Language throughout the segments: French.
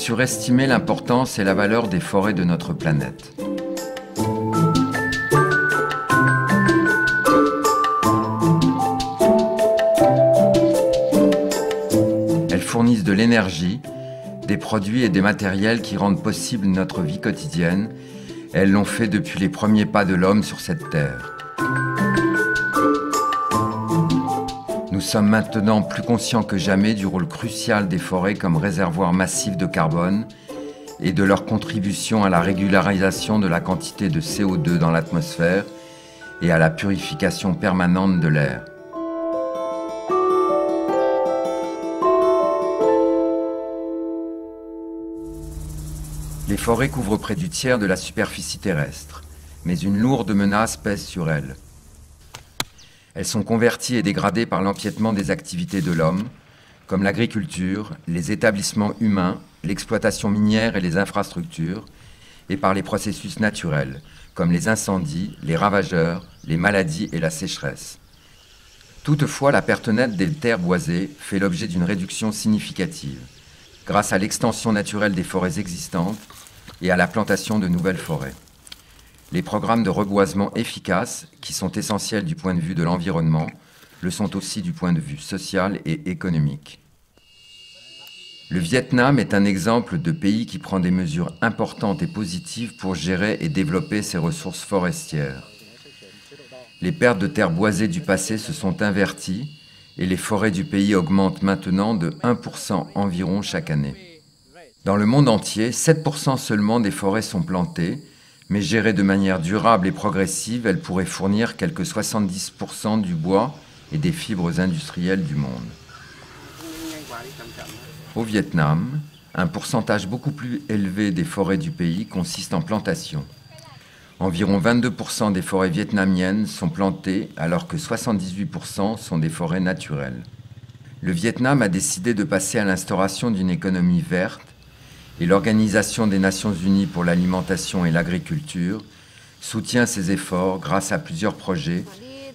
surestimer l'importance et la valeur des forêts de notre planète. Elles fournissent de l'énergie, des produits et des matériels qui rendent possible notre vie quotidienne. Elles l'ont fait depuis les premiers pas de l'homme sur cette terre. Nous sommes maintenant plus conscients que jamais du rôle crucial des forêts comme réservoir massif de carbone et de leur contribution à la régularisation de la quantité de CO2 dans l'atmosphère et à la purification permanente de l'air. Les forêts couvrent près du tiers de la superficie terrestre, mais une lourde menace pèse sur elles. Elles sont converties et dégradées par l'empiètement des activités de l'homme, comme l'agriculture, les établissements humains, l'exploitation minière et les infrastructures, et par les processus naturels, comme les incendies, les ravageurs, les maladies et la sécheresse. Toutefois, la perte nette des terres boisées fait l'objet d'une réduction significative, grâce à l'extension naturelle des forêts existantes et à la plantation de nouvelles forêts. Les programmes de reboisement efficaces, qui sont essentiels du point de vue de l'environnement, le sont aussi du point de vue social et économique. Le Vietnam est un exemple de pays qui prend des mesures importantes et positives pour gérer et développer ses ressources forestières. Les pertes de terres boisées du passé se sont inverties et les forêts du pays augmentent maintenant de 1% environ chaque année. Dans le monde entier, 7% seulement des forêts sont plantées, mais gérées de manière durable et progressive, elles pourraient fournir quelque 70% du bois et des fibres industrielles du monde. Au Vietnam, un pourcentage beaucoup plus élevé des forêts du pays consiste en plantation. Environ 22% des forêts vietnamiennes sont plantées, alors que 78% sont des forêts naturelles. Le Vietnam a décidé de passer à l'instauration d'une économie verte, et l'Organisation des Nations Unies pour l'alimentation et l'agriculture soutient ces efforts grâce à plusieurs projets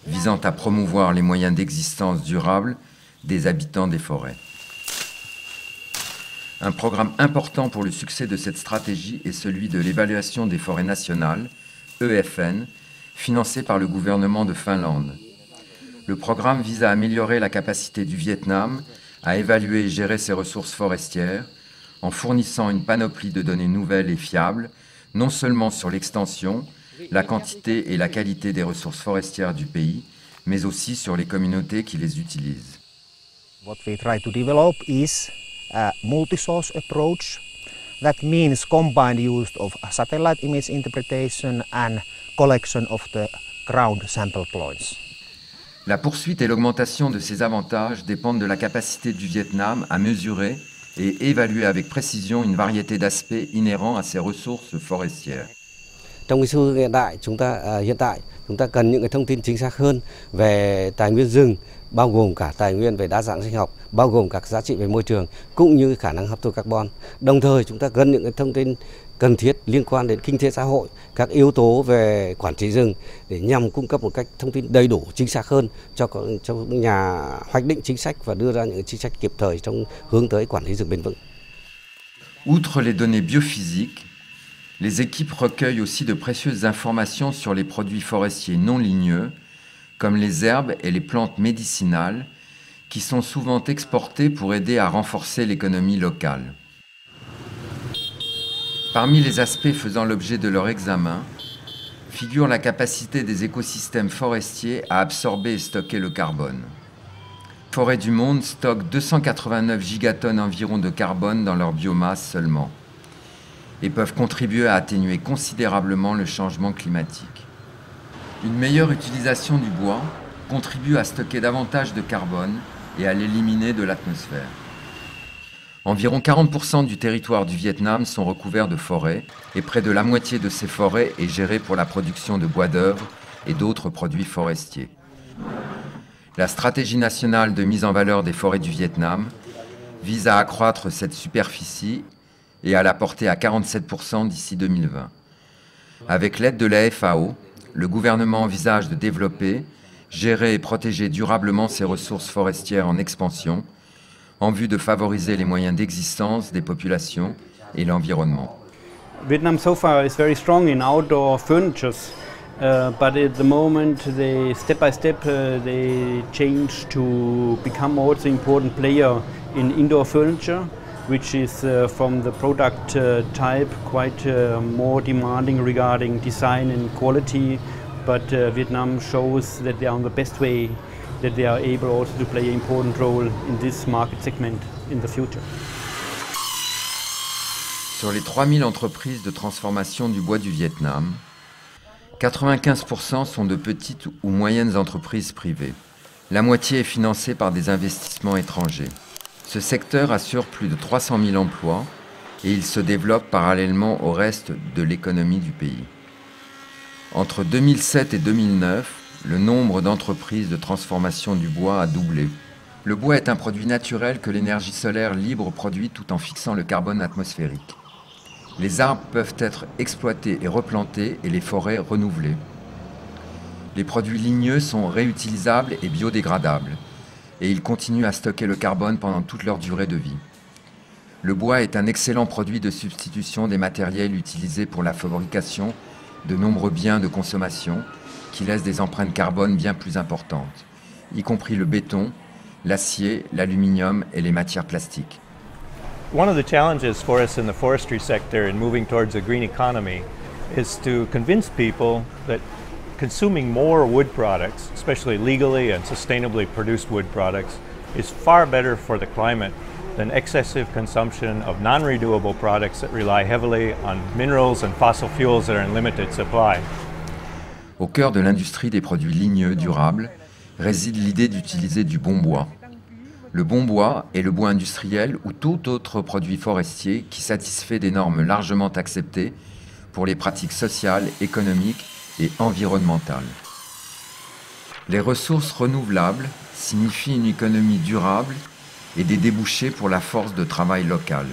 visant à promouvoir les moyens d'existence durable des habitants des forêts. Un programme important pour le succès de cette stratégie est celui de l'évaluation des forêts nationales, EFN, financé par le gouvernement de Finlande. Le programme vise à améliorer la capacité du Vietnam à évaluer et gérer ses ressources forestières, en fournissant une panoplie de données nouvelles et fiables, non seulement sur l'extension, la quantité et la qualité des ressources forestières du pays, mais aussi sur les communautés qui les utilisent. What we try to develop is a multi-source approach. That means combined use of satellite image interpretation and collection of the ground sample points. La poursuite et l'augmentation de ces avantages dépendent de la capacité du Vietnam à mesurer et évaluer avec précision une variété d'aspects inhérents à ces ressources forestières. Trong xu hướng hiện tại chúng ta cần những cái thông tin chính xác hơn về tài nguyên rừng, bao gồm cả tài nguyên về đa dạng sinh học, bao gồm các giá trị về môi trường cũng như khả năng hấp thụ carbon. Đồng thời chúng ta cần những cái thông tin cần thiết liên quan đến kinh tế xã hội, các yếu tố về quản trị rừng để nhằm cung cấp một cách thông tin đầy đủ, chính xác hơn cho nhà hoạch định chính sách và đưa ra những chính sách kịp thời trong hướng tới quản lý rừng bền vững. Outre les données biophysiques, les équipes recueillent aussi de précieuses informations sur les produits forestiers non ligneux, comme les herbes et les plantes médicinales, qui sont souvent exportées pour aider à renforcer l'économie locale. Parmi les aspects faisant l'objet de leur examen, figure la capacité des écosystèmes forestiers à absorber et stocker le carbone. Les forêts du monde stockent 289 gigatonnes environ de carbone dans leur biomasse seulement, et peuvent contribuer à atténuer considérablement le changement climatique. Une meilleure utilisation du bois contribue à stocker davantage de carbone et à l'éliminer de l'atmosphère. Environ 40% du territoire du Vietnam sont recouverts de forêts et près de la moitié de ces forêts est gérée pour la production de bois d'œuvre et d'autres produits forestiers. La stratégie nationale de mise en valeur des forêts du Vietnam vise à accroître cette superficie et à la porter à 47% d'ici 2020. Avec l'aide de la FAO, le gouvernement envisage de développer, gérer et protéger durablement ces ressources forestières en expansion, en vue de favoriser les moyens d'existence des populations et l'environnement. Vietnam so far is very strong in outdoor furnitures, but at the moment they step by step they change to become also important player in indoor furniture, which is from the product type quite more demanding regarding design and quality, but Vietnam shows that they are on the best way, that they are able also to play an important role in this market segment in the future. Sur les 3000 entreprises de transformation du bois du Vietnam, 95% sont de petites ou moyennes entreprises privées. La moitié est financée par des investissements étrangers. Ce secteur assure plus de 300 000 emplois et il se développe parallèlement au reste de l'économie du pays. Entre 2007 et 2009, le nombre d'entreprises de transformation du bois a doublé. Le bois est un produit naturel que l'énergie solaire libre produit tout en fixant le carbone atmosphérique. Les arbres peuvent être exploités et replantés et les forêts renouvelées. Les produits ligneux sont réutilisables et biodégradables et ils continuent à stocker le carbone pendant toute leur durée de vie. Le bois est un excellent produit de substitution des matériels utilisés pour la fabrication de nombreux biens de consommation qui laissent des empreintes carbone bien plus importantes, y compris le béton, l'acier, l'aluminium et les matières plastiques. One of the challenges for us in the forestry sector in moving towards a green economy is to convince people that consuming more wood products, especially legally and sustainably produced wood products, is far better for the climate than excessive consumption of non-renewable products that rely heavily on minerals and fossil fuels that are in limited supply. Au cœur de l'industrie des produits ligneux durables réside l'idée d'utiliser du bon bois. Le bon bois est le bois industriel ou tout autre produit forestier qui satisfait des normes largement acceptées pour les pratiques sociales, économiques et environnementales. Les ressources renouvelables signifient une économie durable et des débouchés pour la force de travail locale.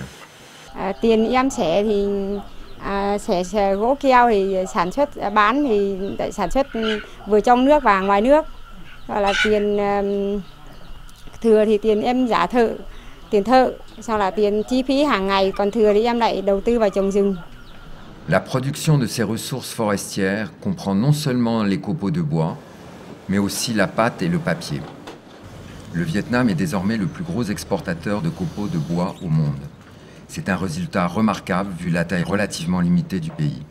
Tiền em xẻ thì xẻ gỗ keo thì sản xuất bán thì sản xuất vừa trong nước và ngoài nước. Gọi là tiền thừa thì tiền em giả thợ, tiền thợ, sau là tiền chi phí hàng ngày, còn thừa thì em lại đầu tư vào trồng rừng. La production de ces ressources forestières comprend non seulement les copeaux de bois, mais aussi la pâte et le papier. Le Vietnam est désormais le plus gros exportateur de copeaux de bois au monde. C'est un résultat remarquable vu la taille relativement limitée du pays.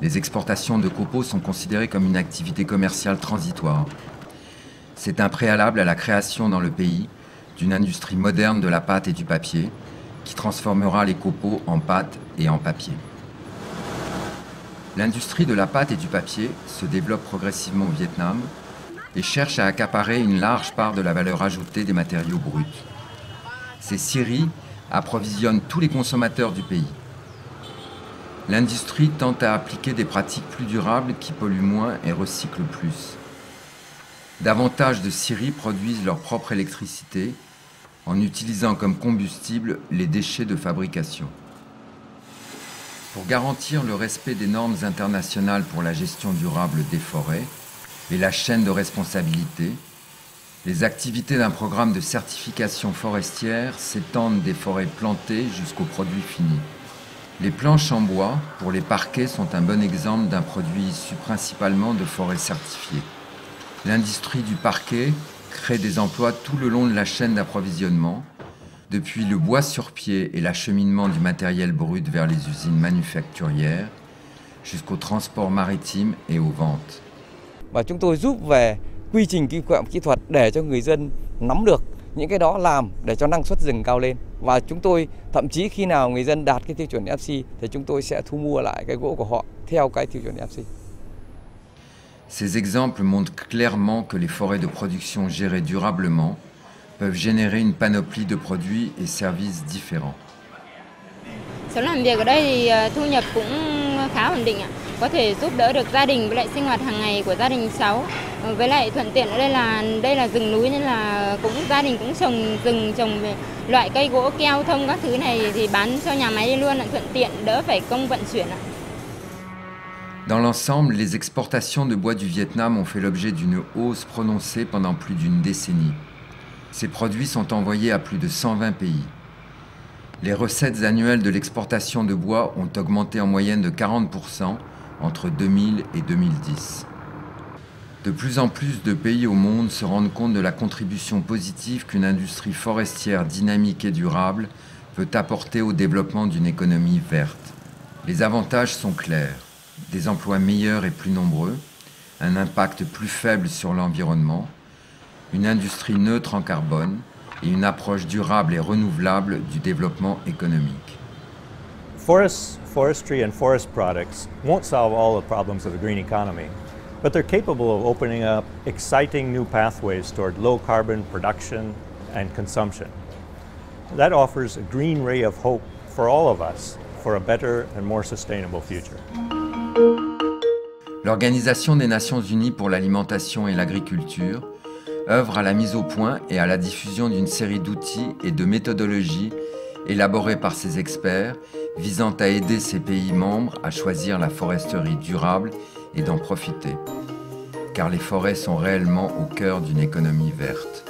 Les exportations de copeaux sont considérées comme une activité commerciale transitoire. C'est un préalable à la création dans le pays d'une industrie moderne de la pâte et du papier qui transformera les copeaux en pâte et en papier. L'industrie de la pâte et du papier se développe progressivement au Vietnam et cherche à accaparer une large part de la valeur ajoutée des matériaux bruts. Ces scieries approvisionnent tous les consommateurs du pays. L'industrie tente à appliquer des pratiques plus durables qui polluent moins et recyclent plus. Davantage de scieries produisent leur propre électricité en utilisant comme combustible les déchets de fabrication. Pour garantir le respect des normes internationales pour la gestion durable des forêts et la chaîne de responsabilité, les activités d'un programme de certification forestière s'étendent des forêts plantées jusqu'aux produits finis. Les planches en bois pour les parquets sont un bon exemple d'un produit issu principalement de forêts certifiées. L'industrie du parquet crée des emplois tout le long de la chaîne d'approvisionnement, depuis le bois sur pied et l'acheminement du matériel brut vers les usines manufacturières, jusqu'au transport maritime et aux ventes. Và chúng tôi giúp về quy trình kỹ thuật để cho người dân nắm được những cái đó làm để cho năng suất rừng cao lên. Và chúng tôi thậm chí khi nào người dân đạt cái tiêu chuẩn FSC thì chúng tôi sẽ thu mua lại cái gỗ của họ theo cái tiêu chuẩn FSC. Ces exemples montrent clairement que les forêts de production gérées durablement peuvent générer une panoplie de produits et services différents. Sống làm việc ở đây thì thu nhập cũng khá ổn định ạ. Có thể giúp đỡ được gia đình với lại sinh hoạt hàng ngày của gia đình cháu. Với lại thuận tiện ở đây là rừng núi nên là gia đình cũng trồng rừng, trồng loại cây gỗ keo thông các thứ này thì bán cho nhà máy đi luôn, thuận tiện đỡ phải công vận chuyển ạ. Dans l'ensemble, les exportations de bois du Vietnam ont fait l'objet d'une hausse prononcée pendant plus d'une décennie. Ces produits sont envoyés à plus de 120 pays. Les recettes annuelles de l'exportation de bois ont augmenté en moyenne de 40% entre 2000 et 2010. De plus en plus de pays au monde se rendent compte de la contribution positive qu'une industrie forestière dynamique et durable peut apporter au développement d'une économie verte. Les avantages sont clairs: des emplois meilleurs et plus nombreux, un impact plus faible sur l'environnement, une industrie neutre en carbone et une approche durable et renouvelable du développement économique. Forests, forestry and forest products won't solve all the problems of the green economy, but they're capable of opening up exciting new pathways toward low carbon production and consumption. That offers a green ray of hope for all of us for a better and more sustainable future. L'Organisation des Nations Unies pour l'alimentation et l'agriculture œuvre à la mise au point et à la diffusion d'une série d'outils et de méthodologies élaborés par ses experts visant à aider ces pays membres à choisir la foresterie durable et d'en profiter. Car les forêts sont réellement au cœur d'une économie verte.